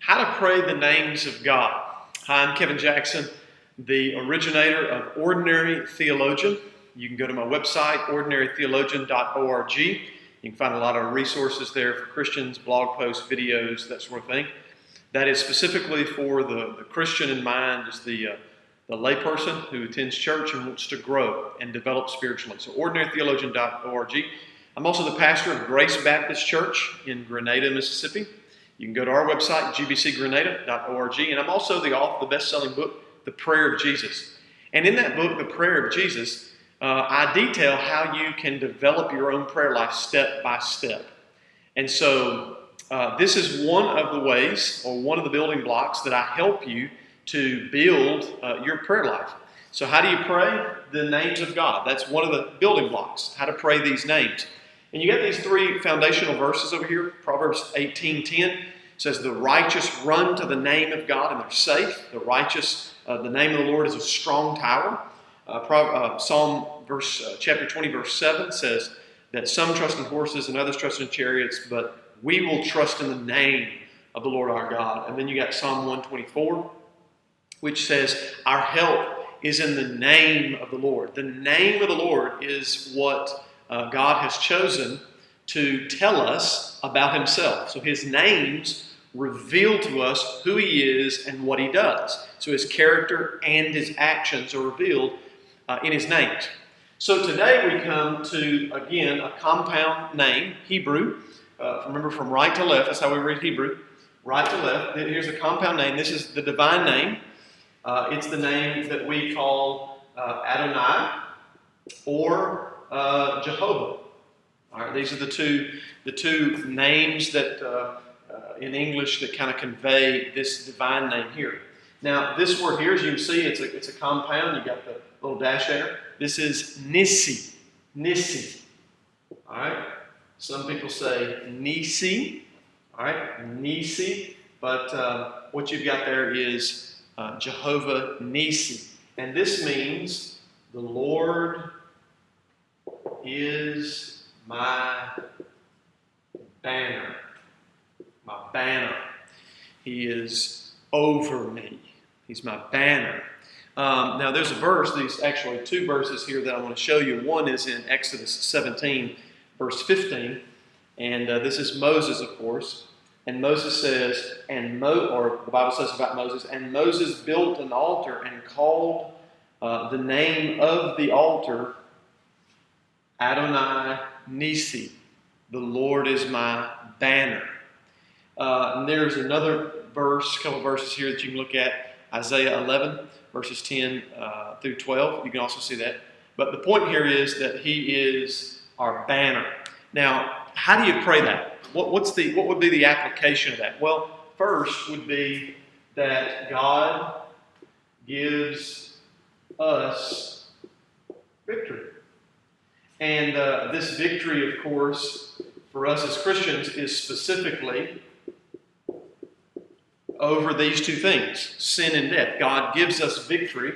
How to pray the names of God. Hi, I'm Kevin Jackson, the originator of Ordinary Theologian. You can go to my website, ordinarytheologian.org. You can find a lot of resources there for Christians, blog posts, videos, that sort of thing. That is specifically for the Christian in mind, is the layperson who attends church and wants to grow and develop spiritually. So ordinarytheologian.org. I'm also the pastor of Grace Baptist Church in Grenada, Mississippi. You can go to our website, gbcgrenada.org, and I'm also the author of the best-selling book, The Prayer of Jesus. And in that book, The Prayer of Jesus, I detail how you can develop your own prayer life step by step. And so this is one of the ways, or one of the building blocks that I help you to build your prayer life. So how do you pray? The names of God. That's one of the building blocks, how to pray these names. And you got these three foundational verses over here. Proverbs 18:10 says, "The righteous run to the name of God and they're safe." The righteous, the name of the Lord is a strong tower. Chapter 20, verse 7 says that some trust in horses and others trust in chariots, but we will trust in the name of the Lord our God. And then you got Psalm 124, which says, our help is in the name of the Lord. The name of the Lord is what God has chosen to tell us about himself. So his names reveal to us who he is and what he does. So his character and his actions are revealed in his names. So today we come to, again, a compound name, Hebrew. Remember, from right to left, that's how we read Hebrew. Right to left. Here's a compound name. This is the divine name. It's the name that we call Adonai or Jehovah. All right, these are the two names that in English that kind of convey this divine name here. Now, this word here, as you can see, it's a compound. You got the little dash there. This is Nissi. Nissi. All right. Some people say Nissi. All right, Nissi. But what you've got there is Jehovah Nissi, and this means the Lord is my banner. My banner. He is over me. He's my banner. Now there's a verse, these actually two verses here that I want to show you. One is in Exodus 17, verse 15. And this is Moses, of course. And Moses says, or the Bible says about Moses, and Moses built an altar and called the name of the altar Adonai Nissi. The Lord is my banner. And there's another verse, a couple verses here that you can look at. Isaiah 11, verses 10 through 12. You can also see that. But the point here is that he is our banner. Now, how do you pray that? What would be the application of that? Well, first would be that God gives us victory. And this victory, of course, for us as Christians is specifically over these two things, sin and death. God gives us victory.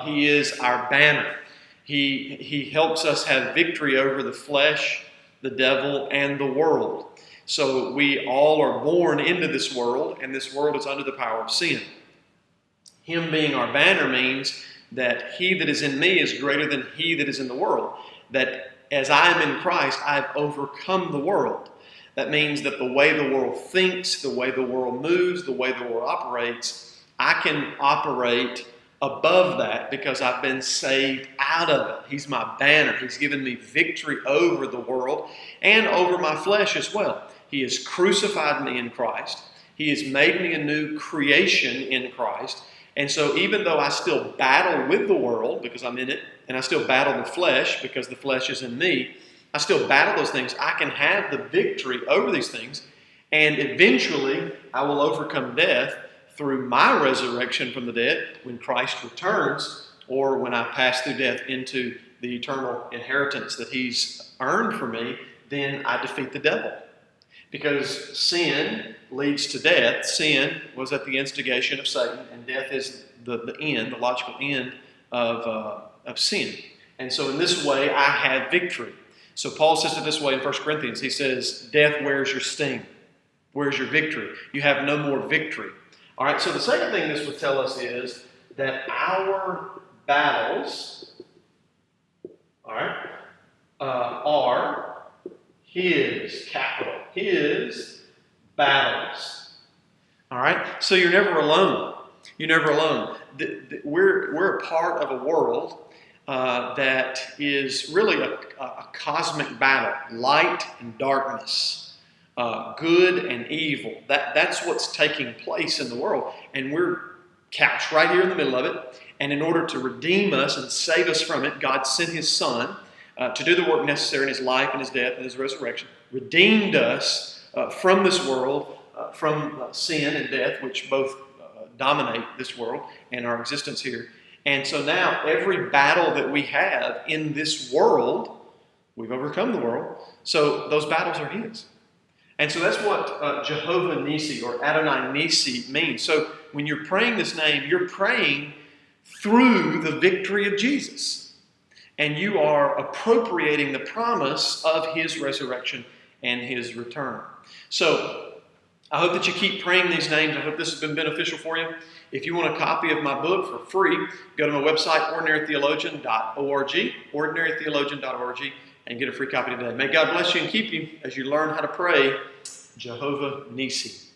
He is our banner. He helps us have victory over the flesh, the devil, and the world. So we all are born into this world, and this world is under the power of sin. Him being our banner means that he that is in me is greater than he that is in the world. That as I am in Christ, I've overcome the world. That means that the way the world thinks, the way the world moves, the way the world operates, I can operate above that because I've been saved out of it. He's my banner. He's given me victory over the world and over my flesh as well. He has crucified me in Christ. He has made me a new creation in Christ. And so even though I still battle with the world because I'm in it, and I still battle the flesh because the flesh is in me, I still battle those things. I can have the victory over these things, and eventually I will overcome death through my resurrection from the dead when Christ returns, or when I pass through death into the eternal inheritance that he's earned for me. Then I defeat the devil. Because sin leads to death. Sin was at the instigation of Satan, and death is the end, the logical end of sin. And so in this way, I have victory. So Paul says it this way in 1 Corinthians. He says, death, where's your sting? Where's your victory? You have no more victory. All right, so the second thing this would tell us is that our battles, all right, are His, capital, His battles. All right, so you're never alone. You're never alone. We're a part of a world that is really a cosmic battle, light and darkness, good and evil. That's what's taking place in the world, and we're couched right here in the middle of it. And in order to redeem us and save us from it, God sent His Son to do the work necessary in His life and His death and His resurrection, redeemed us from this world, from sin and death, which both dominate this world and our existence here. And so now every battle that we have in this world, we've overcome the world. So those battles are His. And so that's what Jehovah Nissi or Adonai Nissi means. So when you're praying this name, you're praying through the victory of Jesus. And you are appropriating the promise of His resurrection and His return. So I hope that you keep praying these names. I hope this has been beneficial for you. If you want a copy of my book for free, go to my website, ordinarytheologian.org, ordinarytheologian.org, and get a free copy today. May God bless you and keep you as you learn how to pray Jehovah Nissi.